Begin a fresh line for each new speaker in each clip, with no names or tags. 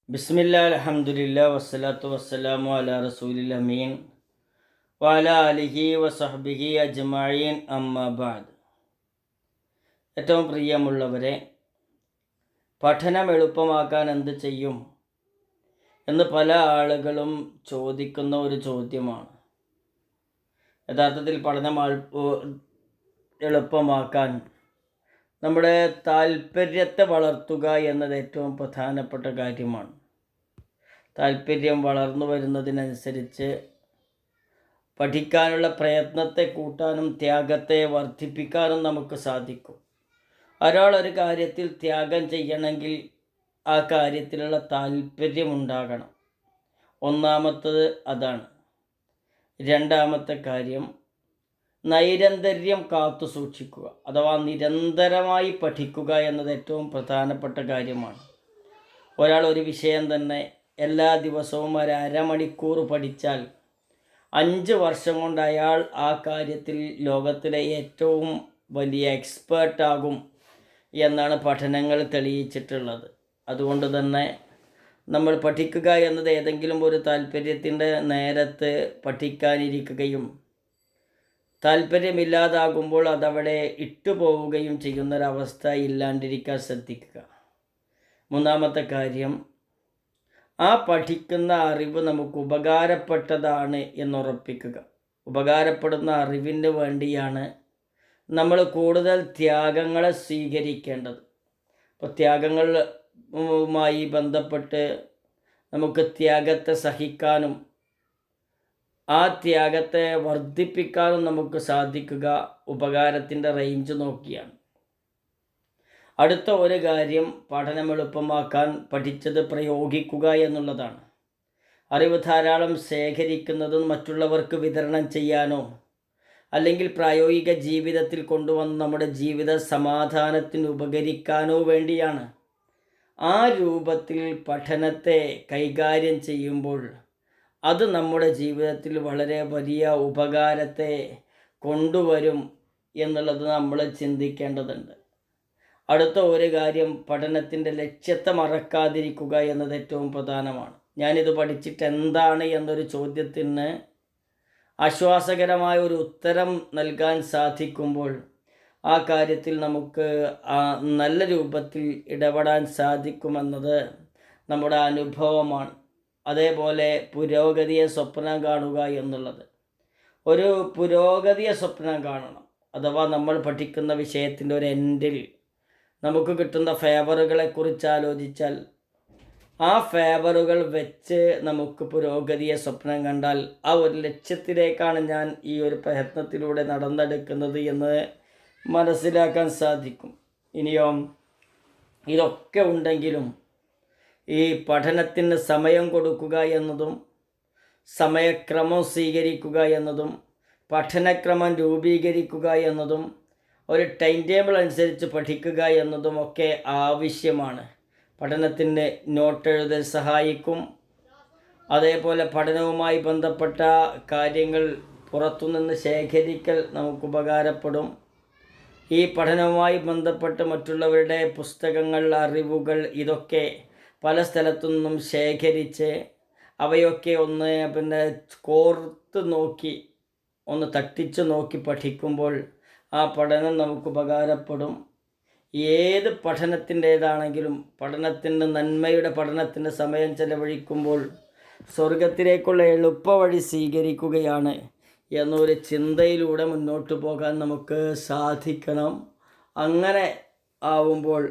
ബിസ്മില്ലാ അൽഹംദുലില്ലാ വസ്സലാത്തു വസ്സലാമു അലാ റസൂലിൽ അമീൻ വഅലാ ആലിഹി വസഹ്ബിഹി അജ്മഈൻ അമ്മാ ബഅദ്. ഏറ്റവും പ്രിയമുള്ളവരെ, പഠനം എളുപ്പമാക്കാൻ എന്ത് ചെയ്യും എന്ന് പല ആളുകളും ചോദിക്കുന്ന ഒരു ചോദ്യമാണ്. യഥാർത്ഥത്തിൽ പഠനം എളുപ്പമാക്കാൻ നമ്മുടെ താല്പര്യത്തെ വളർത്തുക എന്നത് ഏറ്റവും പ്രധാനപ്പെട്ട കാര്യമാണ്. താല്പര്യം വളർന്നു വരുന്നതിനനുസരിച്ച് പഠിക്കാനുള്ള പ്രയത്നത്തെ കൂട്ടാനും ത്യാഗത്തെ വർദ്ധിപ്പിക്കാനും നമുക്ക് സാധിക്കും. ഒരാൾ ഒരു കാര്യത്തിൽ ത്യാഗം ചെയ്യണമെങ്കിൽ ആ കാര്യത്തിലുള്ള താല്പര്യമുണ്ടാകണം. ഒന്നാമത്തത് അതാണ്. രണ്ടാമത്തെ കാര്യം, നൈരന്തര്യം കാത്തു സൂക്ഷിക്കുക അഥവാ നിരന്തരമായി പഠിക്കുക എന്നത് ഏറ്റവും പ്രധാനപ്പെട്ട കാര്യമാണ്. ഒരാൾ ഒരു വിഷയം തന്നെ എല്ലാ ദിവസവും ഒരു അരമണിക്കൂർ പഠിച്ചാൽ 5 വർഷം കൊണ്ട് അയാൾ ആ കാര്യത്തിൽ ലോകത്തിലെ ഏറ്റവും വലിയ എക്സ്പേർട്ടാകും എന്നാണ് പഠനങ്ങൾ തെളിയിച്ചിട്ടുള്ളത്. അതുകൊണ്ട് തന്നെ നമ്മൾ പഠിക്കുക എന്നത് ഏതെങ്കിലും ഒരു താല്പര്യത്തിൻ്റെ നേരത്ത് പഠിക്കാനിരിക്കുകയും താല്പര്യമില്ലാതാകുമ്പോൾ അതവിടെ ഇട്ടുപോവുകയും ചെയ്യുന്നൊരവസ്ഥ ഇല്ലാണ്ടിരിക്കാൻ ശ്രദ്ധിക്കുക. മൂന്നാമത്തെ കാര്യം, ആ പഠിക്കുന്ന അറിവ് നമുക്ക് ഉപകാരപ്പെട്ടതാണ് എന്നുറപ്പിക്കുക. ഉപകാരപ്പെടുന്ന അറിവിന് വേണ്ടിയാണ് നമ്മൾ കൂടുതൽ ത്യാഗങ്ങളെ സ്വീകരിക്കേണ്ടത്. അപ്പോൾ ത്യാഗങ്ങളുമായി ബന്ധപ്പെട്ട് നമുക്ക് ത്യാഗത്തെ സഹിക്കാനും ആ ത്യാഗത്തെ വർദ്ധിപ്പിക്കാനും നമുക്ക് സാധിക്കുക ഉപകാരത്തിൻ്റെ റേഞ്ച് നോക്കിയാണ്. അടുത്ത ഒരു കാര്യം, പഠനം എളുപ്പമാക്കാൻ പഠിച്ചത് പ്രയോഗിക്കുക എന്നുള്ളതാണ്. അറിവ് ധാരാളം ശേഖരിക്കുന്നതും മറ്റുള്ളവർക്ക് വിതരണം ചെയ്യാനോ അല്ലെങ്കിൽ പ്രായോഗിക ജീവിതത്തിൽ കൊണ്ടുവന്ന് നമ്മുടെ ജീവിത സമാധാനത്തിന് ഉപകരിക്കാനോ വേണ്ടിയാണ്. ആ രൂപത്തിൽ പഠനത്തെ കൈകാര്യം ചെയ്യുമ്പോൾ അത് നമ്മുടെ ജീവിതത്തിൽ വളരെ വലിയ ഉപകാരത്തെ കൊണ്ടുവരും എന്നുള്ളത് നമ്മൾ ചിന്തിക്കേണ്ടതുണ്ട്. അടുത്ത ഒരു കാര്യം, പഠനത്തിൻ്റെ ലക്ഷ്യത്തെ മറക്കാതിരിക്കുക എന്നത് ഏറ്റവും പ്രധാനമാണ്. ഞാനിത് പഠിച്ചിട്ട് എന്താണ് എന്നൊരു ചോദ്യത്തിന് ആശ്വാസകരമായ ഒരു ഉത്തരം നൽകാൻ സാധിക്കുമ്പോൾ ആ കാര്യത്തിൽ നമുക്ക് നല്ല രൂപത്തിൽ ഇടപെടാൻ സാധിക്കുമെന്നത് നമ്മുടെ അനുഭവമാണ്. അതേപോലെ പുരോഗതിയെ സ്വപ്നം കാണുക എന്നുള്ളത്, ഒരു പുരോഗതിയെ സ്വപ്നം കാണണം. അഥവാ നമ്മൾ പഠിക്കുന്ന വിഷയത്തിൻ്റെ ഒരു എൻഡിൽ നമുക്ക് കിട്ടുന്ന ഫേവറുകളെ കുറിച്ച് ആലോചിച്ചാൽ ആ ഫേവറുകൾ വെച്ച് നമുക്ക് പുരോഗതിയെ സ്വപ്നം കണ്ടാൽ ആ ഒരു ലക്ഷ്യത്തിലേക്കാണ് ഞാൻ ഈ ഒരു പ്രയത്നത്തിലൂടെ നടന്നെടുക്കുന്നത് എന്ന് മനസ്സിലാക്കാൻ സാധിക്കും. ഇനിയോ ഇതൊക്കെ ഉണ്ടെങ്കിലും ഈ പഠനത്തിന് സമയം കൊടുക്കുക എന്നതും സമയക്രമം സ്വീകരിക്കുക എന്നതും പഠനക്രമം രൂപീകരിക്കുക എന്നതും ഒരു ടൈം ടേബിൾ അനുസരിച്ച് പഠിക്കുക എന്നതും ഒക്കെ ആവശ്യമാണ്. പഠനത്തിന് നോട്ട് എഴുതാൻ സഹായിക്കും. അതേപോലെ പഠനവുമായി ബന്ധപ്പെട്ട കാര്യങ്ങൾ പുറത്തുനിന്ന് ശേഖരിക്കൽ നമുക്ക് ഉപകാരപ്പെടും. ഈ പഠനവുമായി ബന്ധപ്പെട്ട് മറ്റുള്ളവരുടെ പുസ്തകങ്ങൾ, അറിവുകൾ ഇതൊക്കെ പല സ്ഥലത്തു നിന്നും ശേഖരിച്ച് അവയൊക്കെ ഒന്ന് കോർത്ത് നോക്കി ഒന്ന് തട്ടിച്ചു നോക്കി പഠിക്കുമ്പോൾ ആ പഠനം നമുക്ക് ഉപകാരപ്പെടും. ഏത് പഠനത്തിൻ്റേതാണെങ്കിലും പഠനത്തിൻ്റെ നന്മയുടെ പഠനത്തിൻ്റെ സമയം ചെലവഴിക്കുമ്പോൾ സ്വർഗത്തിലേക്കുള്ള എളുപ്പവഴി സ്വീകരിക്കുകയാണ് എന്നൊരു ചിന്തയിലൂടെ മുന്നോട്ട് പോകാൻ നമുക്ക് സാധിക്കണം. അങ്ങനെ ആവുമ്പോൾ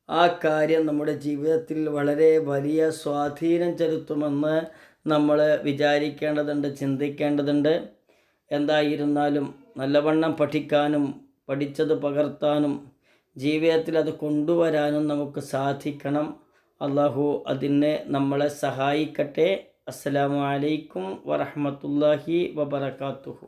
ആ കാര്യം നമ്മുടെ ജീവിതത്തിൽ വളരെ വലിയ സ്വാധീനം ചെലുത്തുമെന്ന് നമ്മൾ വിചാരിക്കേണ്ടതുണ്ട്, ചിന്തിക്കേണ്ടതുണ്ട്. എന്തായിരുന്നാലും നല്ലവണ്ണം പഠിക്കാനും പഠിച്ചത് പകർത്താനും ജീവിതത്തിൽ അത് കൊണ്ടുവരാനും നമുക്ക് സാധിക്കണം. അല്ലാഹു അതിനെ നമ്മളെ സഹായിക്കട്ടെ. അസ്സലാമു അലൈക്കും വറഹ്മത്തുള്ളാഹി വബറകാതുഹു.